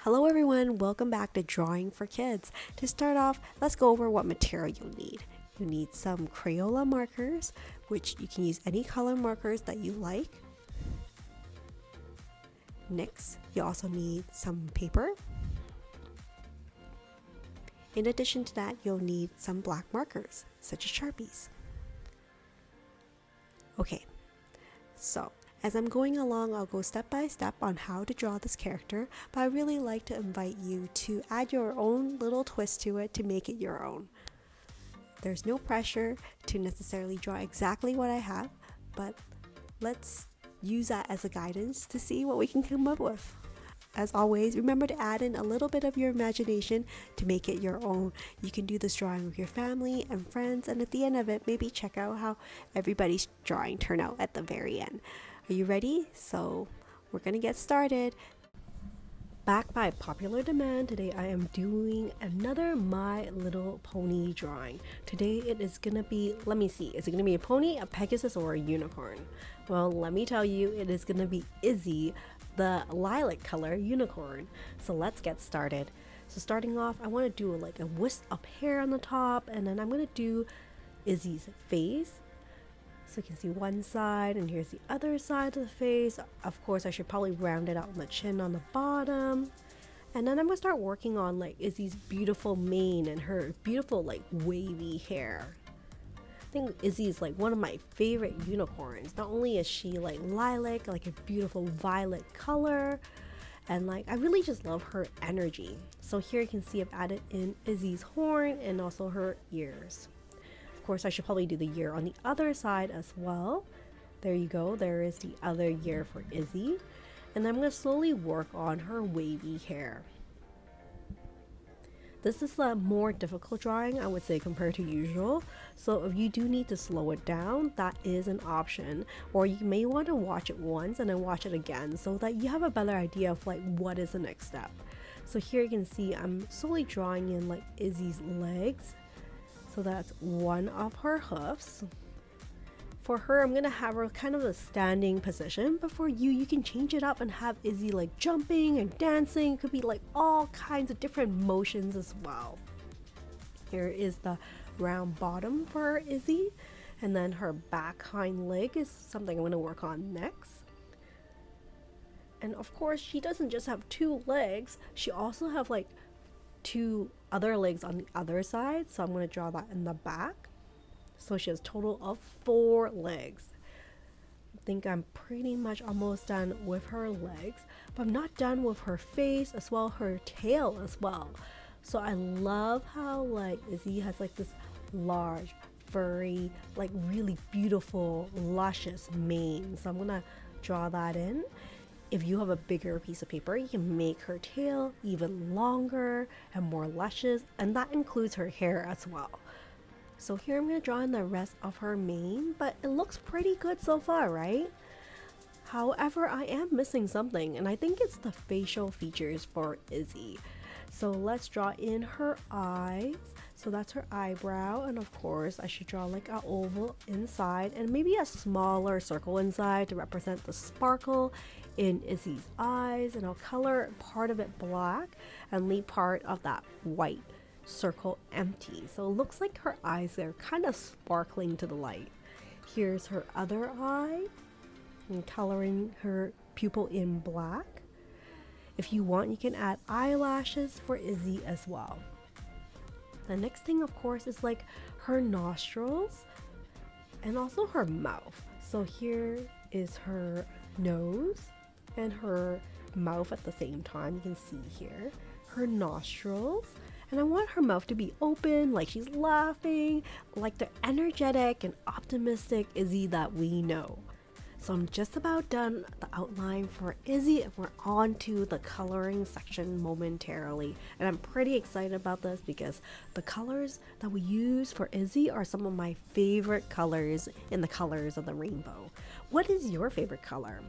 Hello everyone, welcome back to Drawing for Kids. To start off, let's go over what material you'll need. You need some Crayola markers, which you can use any color markers that you like. Next, you also need some paper. In addition to that, you'll need some black markers, such as Sharpies. Okay, so as I'm going along, I'll go step by step on how to draw this character, but I really like to invite you to add your own little twist to it to make it your own. There's no pressure to necessarily draw exactly what I have, but let's use that as a guidance to see what we can come up with. As always, remember to add in a little bit of your imagination to make it your own. You can do this drawing with your family and friends, and at the end of it, maybe check out how everybody's drawing turned out at the very end. Are you ready? So we're gonna get started. Back by popular demand, today I am doing another My Little Pony drawing. Today it is gonna be, let me see, is it gonna be a pony, a Pegasus, or a unicorn? Well, let me tell you, it is gonna be IZZY, the lilac color unicorn. So let's get started. So starting off, I want to do like a wisp of hair on the top, and then I'm gonna do IZZY's face. So you can see one side, and here's the other side of the face. Of course, I should probably round it out on the chin on the bottom. And then I'm gonna start working on like IZZY's beautiful mane and her beautiful like wavy hair. I think IZZY is like one of my favorite unicorns. Not only is she like lilac, like a beautiful violet color, and like I really just love her energy. So here you can see I've added in IZZY's horn and also her ears. Of course, I should probably do the ear on the other side as well. There you go, there is the other ear for IZZY. And I'm going to slowly work on her wavy hair. This is a more difficult drawing, I would say, compared to usual. So if you do need to slow it down, that is an option. Or you may want to watch it once and then watch it again so that you have a better idea of like what is the next step. So here you can see I'm slowly drawing in like IZZY's legs. So that's one of her hoofs. For her, I'm gonna have her kind of a standing position, but for you can change it up and have IZZY like jumping and dancing. It could be like all kinds of different motions as well. Here is the round bottom for IZZY, and then her back hind leg is something I'm gonna work on next. And of course, she doesn't just have two legs, she also have like two other legs on the other side, so I'm going to draw that in the back. So she has a total of 4 legs. I think I'm pretty much almost done with her legs, but I'm not done with her face as well, her tail as well. So I love how like IZZY has like this large, furry, like really beautiful, luscious mane. So I'm gonna draw that in. If you have a bigger piece of paper, you can make her tail even longer and more luscious, and that includes her hair as well. So here I'm going to draw in the rest of her mane, but it looks pretty good so far, right? However, I am missing something, and I think it's the facial features for IZZY. So let's draw in her eyes. So that's her eyebrow, and of course I should draw like an oval inside and maybe a smaller circle inside to represent the sparkle in IZZY's eyes, and I'll color part of it black and leave part of that white circle empty. So it looks like her eyes are kind of sparkling to the light. Here's her other eye, and coloring her pupil in black. If you want, you can add eyelashes for IZZY as well. The next thing, of course, is like her nostrils and also her mouth. So here is her nose and her mouth at the same time. You can see here her nostrils, and I want her mouth to be open, like she's laughing, like the energetic and optimistic IZZY that we know. So I'm just about done the outline for IZZY, and we're on to the coloring section momentarily. And I'm pretty excited about this because the colors that we use for IZZY are some of my favorite colors in the colors of the rainbow. What is your favorite color?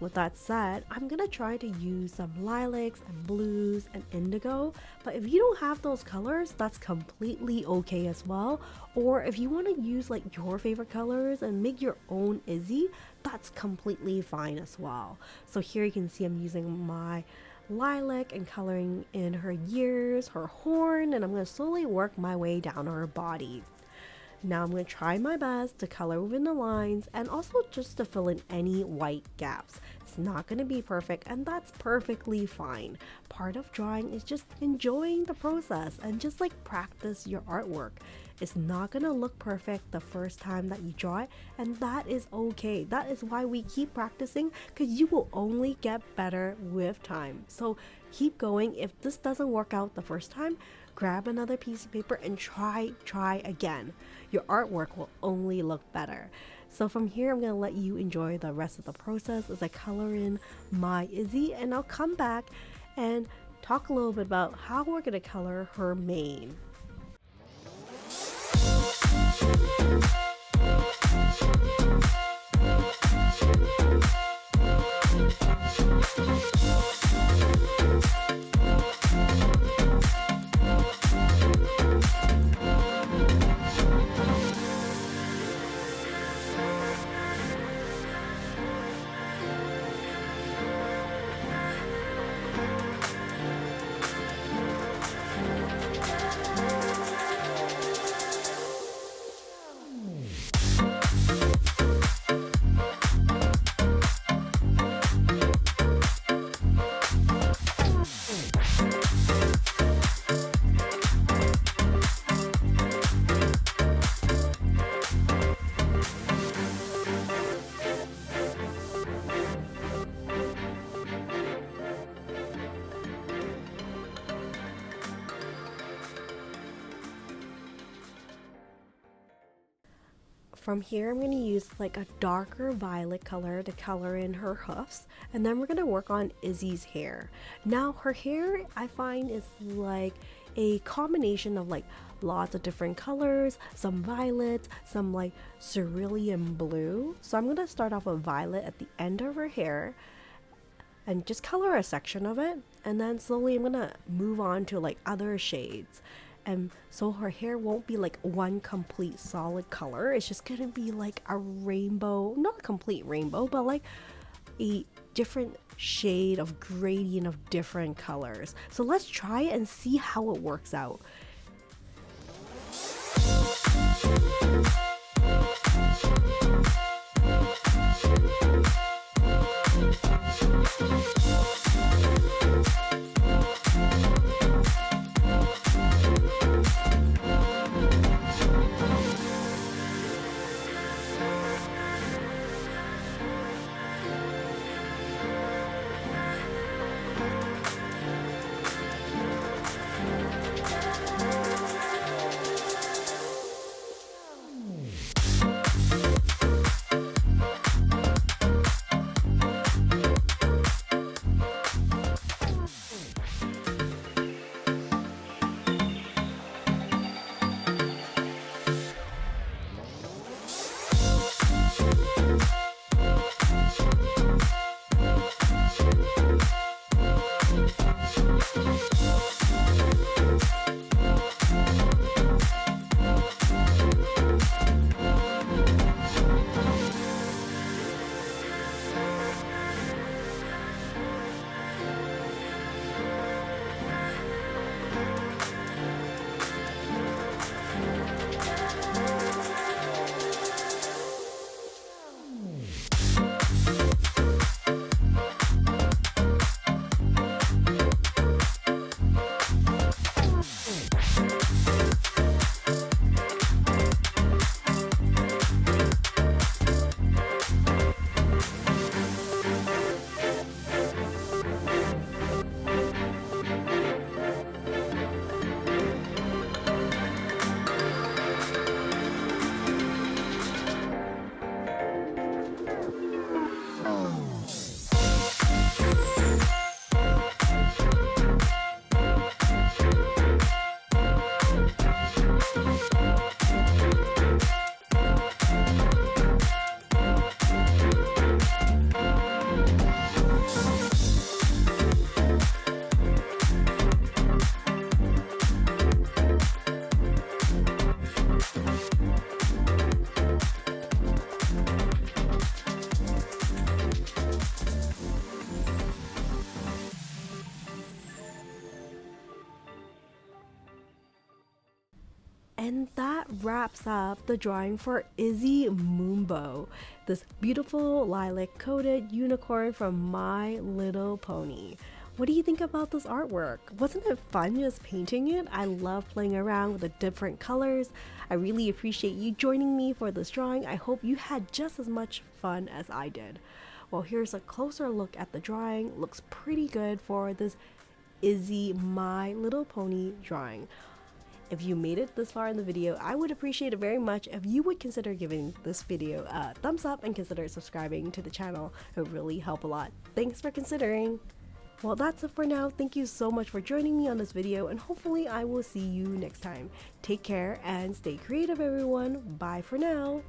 With that said, I'm gonna try to use some lilacs and blues and indigo, but if you don't have those colors, that's completely okay as well. Or if you want to use like your favorite colors and make your own IZZY, that's completely fine as well. So here you can see I'm using my lilac and coloring in her ears, her horn, and I'm going to slowly work my way down her body. Now I'm going to try my best to color within the lines and also just to fill in any white gaps. It's not going to be perfect, and that's perfectly fine. Part of drawing is just enjoying the process and just like practice your artwork. It's not going to look perfect the first time that you draw it, and that is okay. That is why we keep practicing, because you will only get better with time. So keep going. If this doesn't work out the first time, grab another piece of paper and try again. Your artwork will only look better. So from here, I'm going to let you enjoy the rest of the process as I color in my Izzy, and I'll come back and talk a little bit about how we're going to color her mane. From here, I'm going to use like a darker violet color to color in her hoofs, and then we're going to work on Izzy's hair. Now her hair, I find, is like a combination of like lots of different colors, some violets, some like cerulean blue. So I'm going to start off with violet at the end of her hair and just color a section of it, and then slowly I'm going to move on to like other shades. And so her hair won't be like one complete solid color. It's just gonna be like a rainbow, not a complete rainbow, but like a different shade of gradient of different colors. So let's try it and see how it works out. And that wraps up the drawing for Izzy Moonbow, this beautiful lilac coated unicorn from My Little Pony. What do you think about this artwork? Wasn't it fun just painting it? I love playing around with the different colors. I really appreciate you joining me for this drawing. I hope you had just as much fun as I did. Well, here's a closer look at the drawing. Looks pretty good for this Izzy My Little Pony drawing. If you made it this far in the video, I would appreciate it very much if you would consider giving this video a thumbs up and consider subscribing to the channel. It would really help a lot. Thanks for considering. Well, that's it for now. Thank you so much for joining me on this video, and hopefully I will see you next time. Take care and stay creative, everyone. Bye for now.